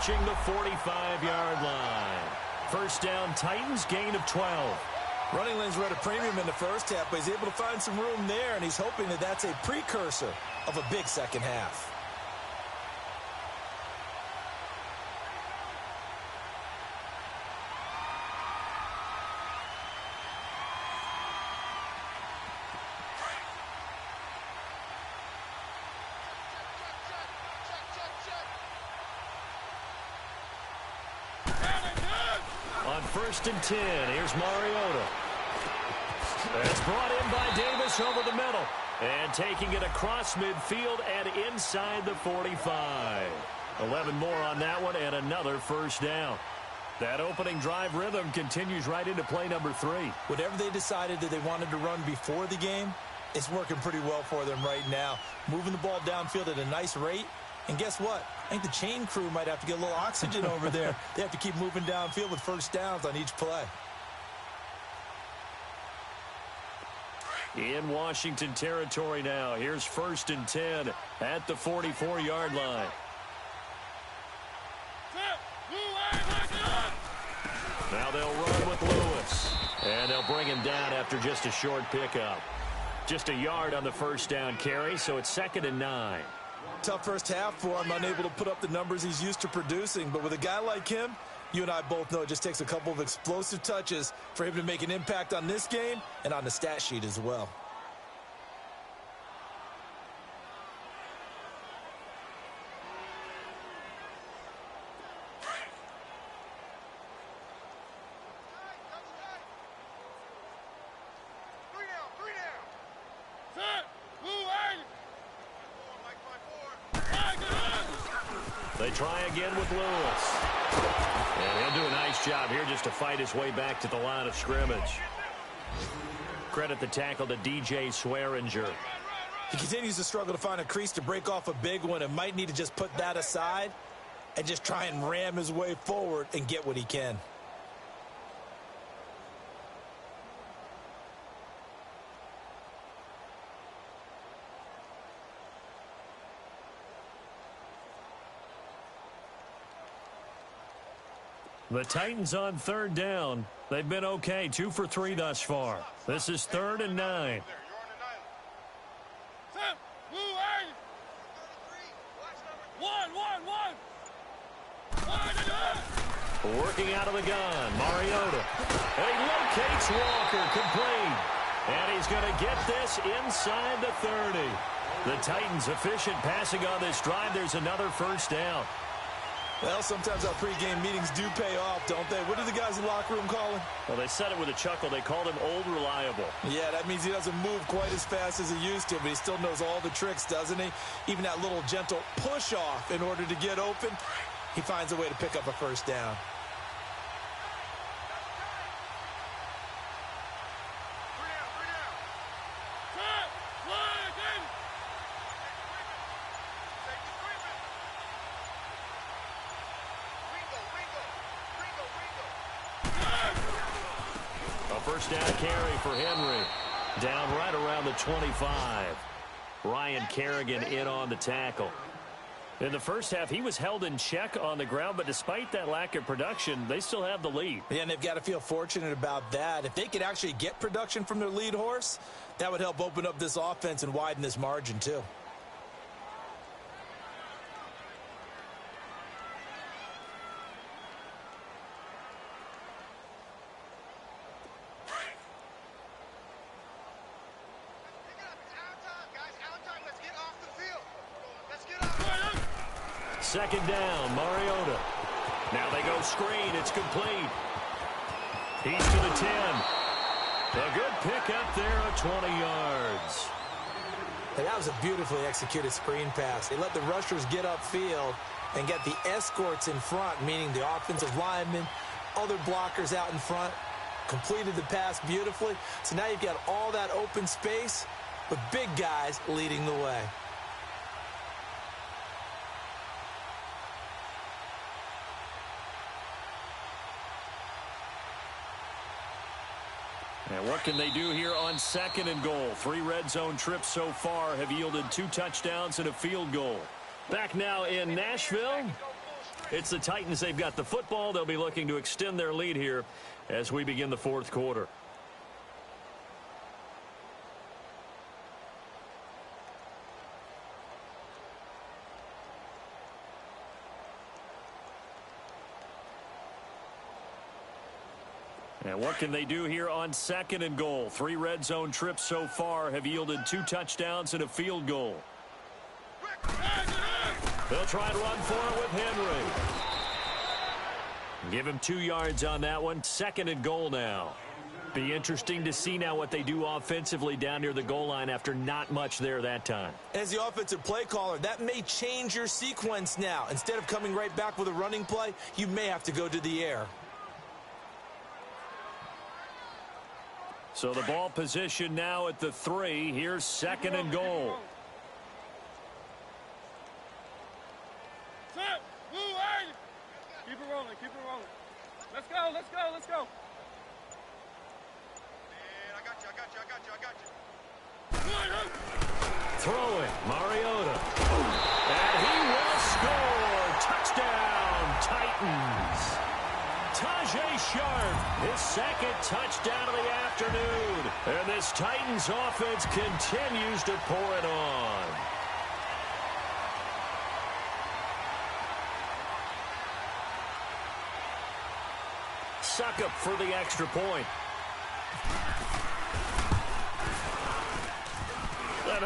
approaching the 45-yard line. First down, Titans, gain of 12. Running lanes were at a premium in the first half, but he's able to find some room there, and he's hoping that that's a precursor of a big second half. On 1st and 10, here's Mariota. It's brought in by Davis over the middle. And taking it across midfield and inside the 45. 11 more on that one and another first down. That opening drive rhythm continues right into play number 3. Whatever they decided that they wanted to run before the game, it's working pretty well for them right now. Moving the ball downfield at a nice rate. And guess what? I think the chain crew might have to get a little oxygen over there. They have to keep moving downfield with first downs on each play. In Washington territory now. Here's 1st and 10 at the 44-yard line. Now they'll run with Lewis. And they'll bring him down after just a short pickup. Just a yard on the first down carry, so it's 2nd and 9. Tough first half for him, unable to put up the numbers he's used to producing. But with a guy like him, you and I both know it just takes a couple of explosive touches for him to make an impact on this game and on the stat sheet as well. They try again with Lewis. And he'll do a nice job here just to fight his way back to the line of scrimmage. Credit the tackle to DJ Swearinger. He continues to struggle to find a crease to break off a big one and might need to just put that aside and just try and ram his way forward and get what he can. The Titans on 3rd down. They've been okay, 2 for 3 thus far. This is 3rd and 9. Working out of the gun, Mariota. He locates Walker, complete. And he's going to get this inside the 30. The Titans efficient passing on this drive. There's another first down. Well, sometimes our pregame meetings do pay off, don't they? What do the guys in the locker room call him? Well, they said it with a chuckle. They called him Old Reliable. Yeah, that means he doesn't move quite as fast as he used to, but he still knows all the tricks, doesn't he? Even that little gentle push-off in order to get open, he finds a way to pick up a first down. First down carry for Henry. Down right around the 25. Ryan Kerrigan in on the tackle. In the first half, he was held in check on the ground, but despite that lack of production, they still have the lead. Yeah, and they've got to feel fortunate about that. If they could actually get production from their lead horse, that would help open up this offense and widen this margin too. Second down, Mariota. Now they go screen. It's complete. He's to the 10. A good pickup there of 20 yards. And that was a beautifully executed screen pass. They let the rushers get upfield and get the escorts in front, meaning the offensive linemen, other blockers out in front, completed the pass beautifully. So now you've got all that open space with big guys leading the way. And what can they do here on 2nd and goal? 3 red zone trips so far have yielded 2 touchdowns and a field goal. Back now in Nashville. It's the Titans. They've got the football. They'll be looking to extend their lead here as we begin the fourth quarter. And what can they do here on 2nd and goal? 3 red zone trips so far have yielded 2 touchdowns and a field goal. They'll try to run for it with Henry. Give him 2 yards on that one. 2nd and goal now. Be interesting to see now what they do offensively down near the goal line after not much there that time. As the offensive play caller, that may change your sequence now. Instead of coming right back with a running play, you may have to go to the air. So the ball position now at the 3. Here's 2nd and goal. Keep it rolling, keep it rolling. Let's go, let's go, let's go. Man, I got you. Throwing, Mariota. And he will score. Touchdown, Titans. Tajay Sharp, his 2nd touchdown of the afternoon. And this Titans offense continues to pour it on. Suckup for the extra point. And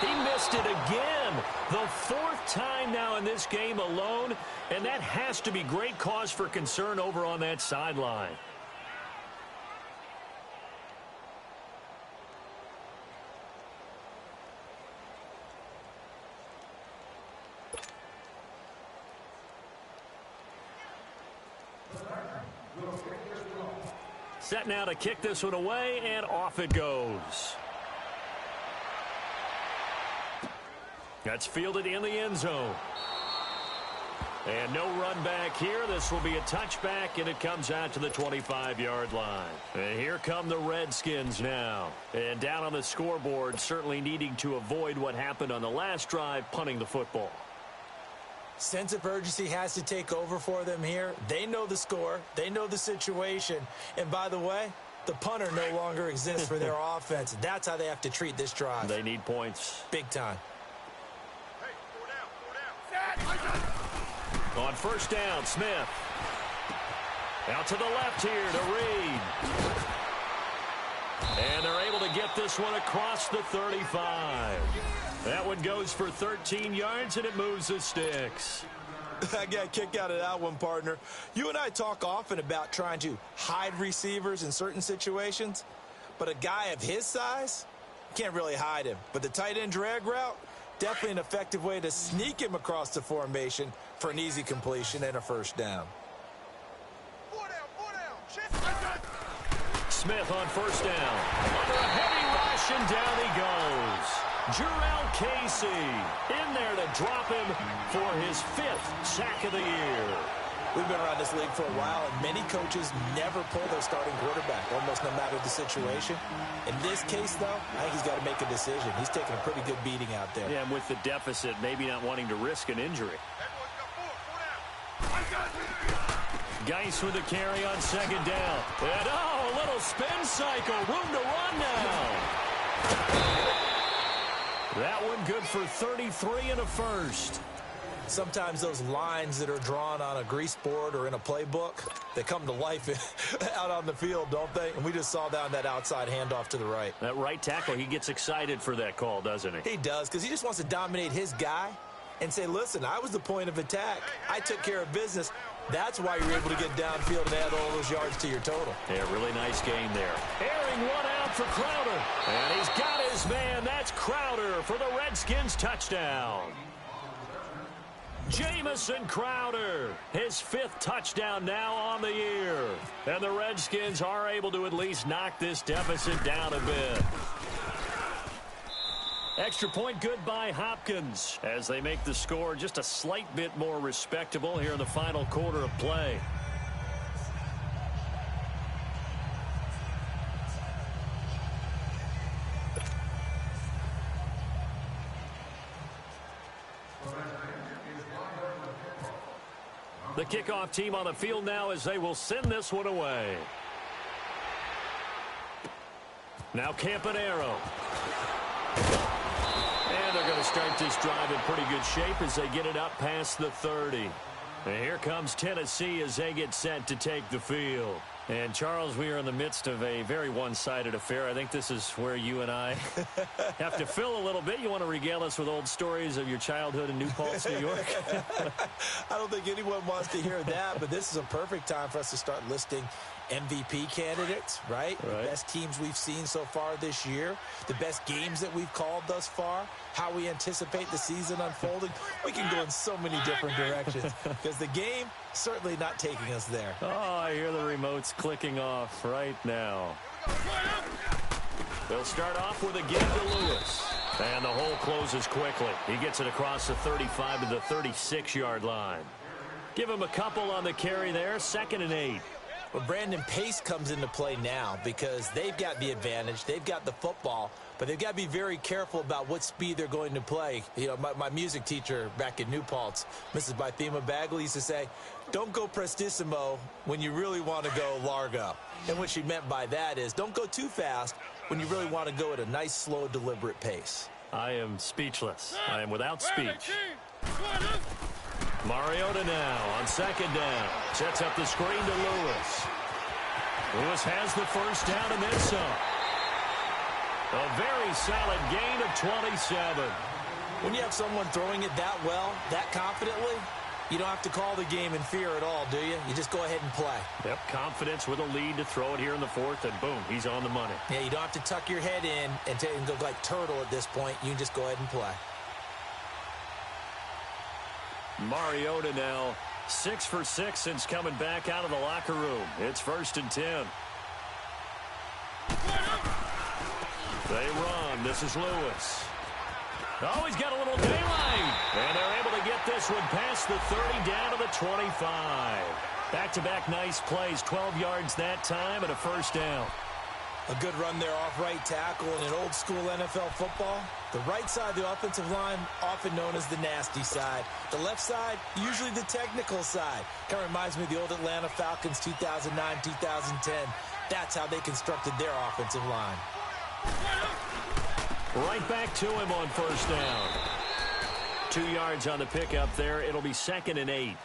he missed it again. The 4th time now in this game alone, and that has to be great cause for concern over on that sideline. Set now to kick this one away, and off it goes. That's fielded in the end zone. And no run back here. This will be a touchback, and it comes out to the 25-yard line. And here come the Redskins now. And down on the scoreboard, certainly needing to avoid what happened on the last drive, punting the football. Sense of urgency has to take over for them here. They know the score. They know the situation. And by the way, the punter no longer exists for their offense. That's how they have to treat this drive. They need points. Big time. On 1st down, Smith. Out to the left here to Reed. And they're able to get this one across the 35. That one goes for 13 yards, and it moves the sticks. I got a kick out of that one, partner. You and I talk often about trying to hide receivers in certain situations, but a guy of his size can't really hide him. But the tight end drag route, definitely an effective way to sneak him across the formation for an easy completion and a 1st down. Smith on 1st down. Under a heavy rush, and down he goes. Jurrell Casey in there to drop him for his 5th sack of the year. We've been around this league for a while, and many coaches never pull their starting quarterback, almost no matter the situation. In this case, though, I think he's got to make a decision. He's taking a pretty good beating out there. Yeah, and with the deficit, maybe not wanting to risk an injury. Geis with the carry on 2nd down. And, a little spin cycle. Room to run now. That one good for 33 and a 1st. Sometimes those lines that are drawn on a grease board or in a playbook, they come to life out on the field, don't they? And we just saw that on that outside handoff to the right. That right tackle, he gets excited for that call, doesn't he? He does, because he just wants to dominate his guy and say, listen, I was the point of attack. I took care of business. That's why you're able to get downfield and add all those yards to your total. Yeah, really nice game there. Airing one out for Crowder. And he's got his man. That's Crowder for the Redskins touchdown. Jamison Crowder, his 5th touchdown now on the year. And the Redskins are able to at least knock this deficit down a bit. Extra point good by Hopkins as they make the score just a slight bit more respectable here in the final quarter of play. The kickoff team on the field now as they will send this one away. Now Campanero. And they're going to start this drive in pretty good shape as they get it up past the 30. And here comes Tennessee as they get set to take the field. And, Charles, we are in the midst of a very one-sided affair. I think this is where you and I have to fill a little bit. You want to regale us with old stories of your childhood in New Paltz, New York? I don't think anyone wants to hear that, but this is a perfect time for us to start listing MVP candidates, right? The best teams we've seen so far this year, the best games that we've called thus far, how we anticipate the season unfolding. We can go in so many different directions because the game certainly not taking us there. Oh, I hear the remotes clicking off right now. They'll start off with a give to Lewis. And the hole closes quickly. He gets it across the 35 to the 36-yard line. Give him a couple on the carry there, 2nd and 8. Well, Brandon, pace comes into play now because they've got the advantage. They've got the football, but they've got to be very careful about what speed they're going to play. You know, my music teacher back in New Paltz, Mrs. Bythema Bagley, used to say, don't go prestissimo when you really want to go largo. And what she meant by that is don't go too fast when you really want to go at a nice, slow, deliberate pace. I am speechless. I am without speech. Mariota now on 2nd down. Sets up the screen to Lewis. Lewis has the first down and then some. A very solid gain of 27. When you have someone throwing it that well, that confidently, you don't have to call the game in fear at all, do you? You just go ahead and play. Yep, confidence with a lead to throw it here in the 4th, and boom, he's on the money. Yeah, you don't have to tuck your head in and go like turtle at this point. You can just go ahead and play. Mariota now 6 for 6 since coming back out of the locker room. It's 1st and 10. They run. This is Lewis. Oh, he's got a little daylight. And they're able to get this one past the 30 down to the 25. Back-to-back nice plays. 12 yards that time and a first down. A good run there off right tackle in an old-school NFL football. The right side of the offensive line, often known as the nasty side. The left side, usually the technical side. Kind of reminds me of the old Atlanta Falcons 2009, 2010. That's how they constructed their offensive line. Right back to him on first down. 2 yards on the pickup there. It'll be 2nd and 8.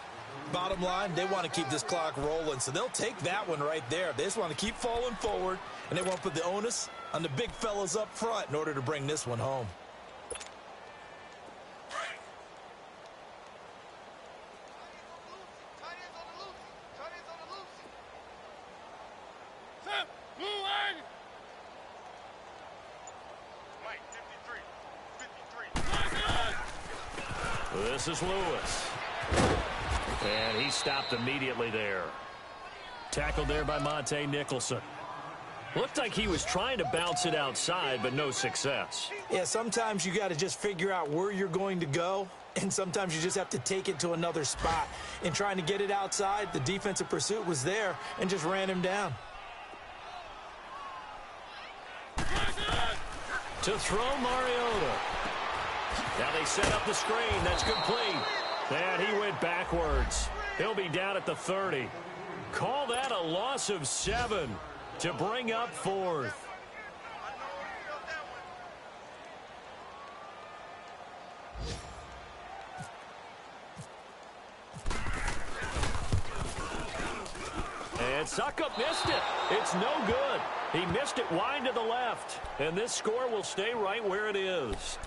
Bottom line, they want to keep this clock rolling, so they'll take that one right there. They just want to keep falling forward, and they want to put the onus on the big fellas up front in order to bring this one home. This is Lewis. And he stopped immediately there. Tackled there by Monte Nicholson. Looked like he was trying to bounce it outside, but no success. Yeah, sometimes you got to just figure out where you're going to go, and sometimes you just have to take it to another spot. In trying to get it outside, the defensive pursuit was there and just ran him down. To throw Mariota. Now they set up the screen. That's complete. And he went backwards. He'll be down at the 30. Call that a loss of 7 to bring up 4th. And Suckup missed it. It's no good. He missed it wide to the left. And this score will stay right where it is.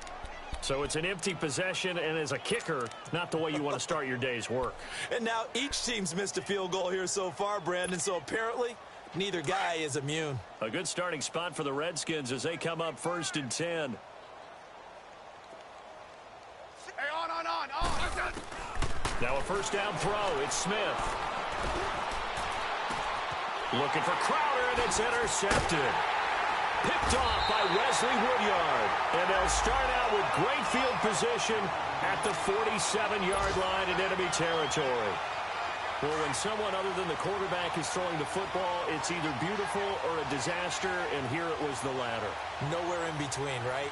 So it's an empty possession, and as a kicker, not the way you want to start your day's work. And now each team's missed a field goal here so far, Brandon, so apparently neither guy is immune. A good starting spot for the Redskins as they come up 1st and 10. Hey, on. Now a first down throw. It's Smith. Looking for Crowder, and it's intercepted. Picked off by Wesley Woodyard. And they'll start out with great field position at the 47-yard line in enemy territory. Well, when someone other than the quarterback is throwing the football, it's either beautiful or a disaster, and here it was the latter. Nowhere in between, right?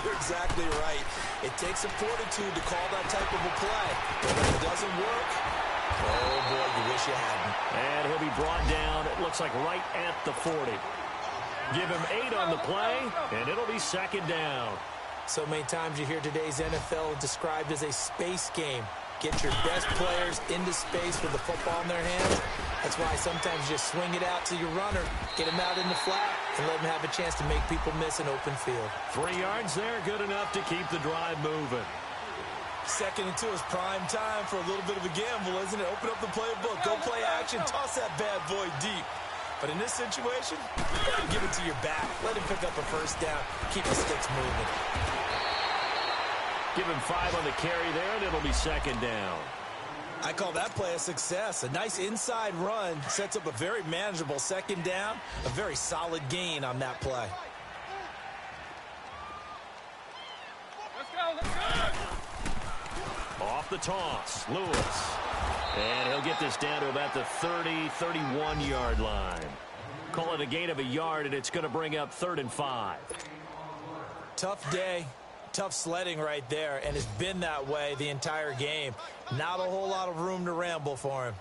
You're exactly right. It takes some fortitude to call that type of a play. But when it doesn't work, Oh, boy, you wish you hadn't. And he'll be brought down, it looks like right at the 40. Give him 8 on the play, and it'll be second down. So many times you hear today's NFL described as a space game. Get your best players into space with the football in their hands. That's why sometimes you just swing it out to your runner, get him out in the flat, and let him have a chance to make people miss an open field. 3 yards there, good enough to keep the drive moving. 2nd and 2 is prime time for a little bit of a gamble, isn't it? Open up the playbook, go play action, toss that bad boy deep. But in this situation, give it to your back. Let him pick up a first down. Keep the sticks moving. Give him 5 on the carry there, and it'll be second down. I call that play a success. A nice inside run sets up a very manageable second down. A very solid gain on that play. Let's go, let's go! Off the toss, Lewis. And he'll get this down to about the 30, 31-yard line. Call it a gain of a yard, and it's going to bring up 3rd and 5. Tough day. Tough sledding right there, and it's been that way the entire game. Not a whole lot of room to ramble for him.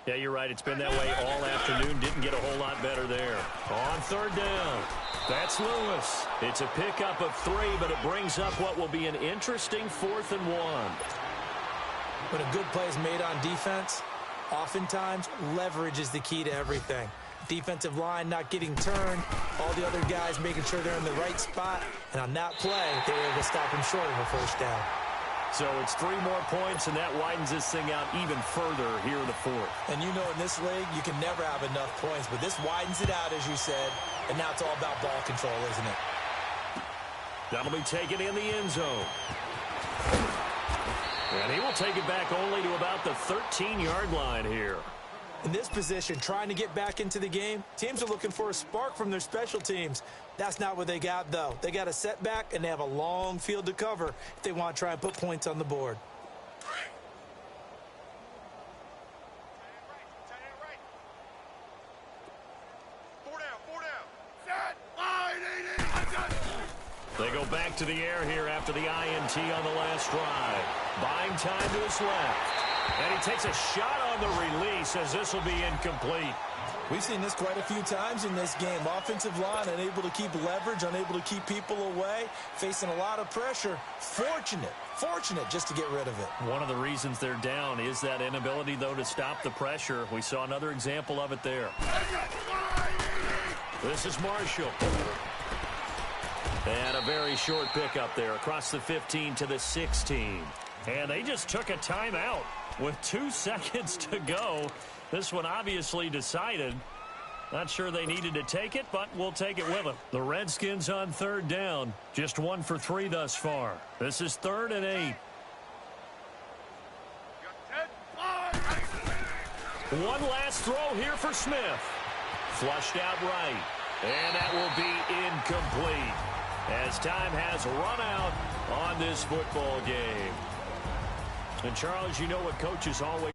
Yeah, you're right. It's been that way all afternoon. Didn't get a whole lot better there. On 3rd down, that's Lewis. It's a pickup of 3, but it brings up what will be an interesting 4th and 1. When a good play is made on defense, oftentimes leverage is the key to everything. Defensive line not getting turned, all the other guys making sure they're in the right spot, and on that play, they were able to stop him short of a first down. So it's 3 more points, and that widens this thing out even further here in the 4th. And you know in this league, you can never have enough points, but this widens it out, as you said, and now it's all about ball control, isn't it? That'll be taken in the end zone. And he will take it back only to about the 13-yard line here. In this position, trying to get back into the game, teams are looking for a spark from their special teams. That's not what they got, though. They got a setback, and they have a long field to cover if they want to try and put points on the board. They go back to the air here after the INT on the last drive. Buying time to his left. And he takes a shot on the release as this will be incomplete. We've seen this quite a few times in this game. Offensive line unable to keep leverage, unable to keep people away, facing a lot of pressure. Fortunate just to get rid of it. One of the reasons they're down is that inability, though, to stop the pressure. We saw another example of it there. This is Marshall. And a very short pickup there across the 15 to the 16. And they just took a timeout with 2 seconds to go. This one obviously decided. Not sure they needed to take it, but we'll take it with them. The Redskins on 3rd down. Just 1 for 3 thus far. This is 3rd and 8. One last throw here for Smith. Flushed out right. And that will be incomplete as time has run out on this football game. And, Charles, you know what coaches always